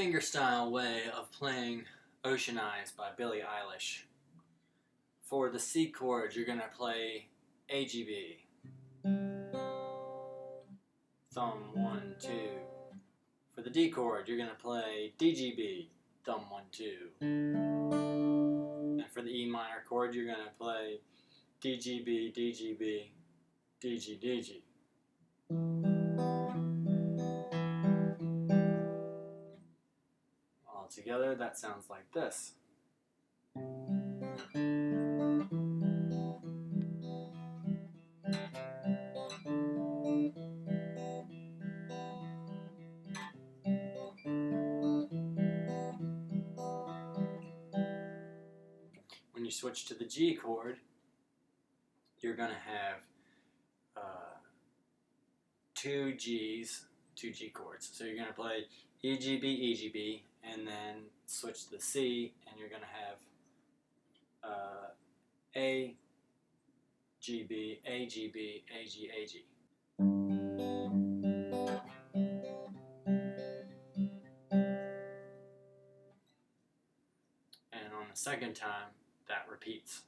fingerstyle way of playing Ocean Eyes by Billie Eilish. For the C chord, you're going to play A, G, B. Thumb 1, 2. For the D chord, you're going to play D, G, B. Thumb 1, 2. And for the E minor chord, you're going to play D, G, B, D, G, B, D, G, D, G. All together, that sounds like this. When you switch to the G chord, you're going to have two G chords. So you're going to play E, G, B, E, G, B, and then switch to the C, and you're going to have A, G, B, A, G, B, A, G, A, G. And on the second time, that repeats.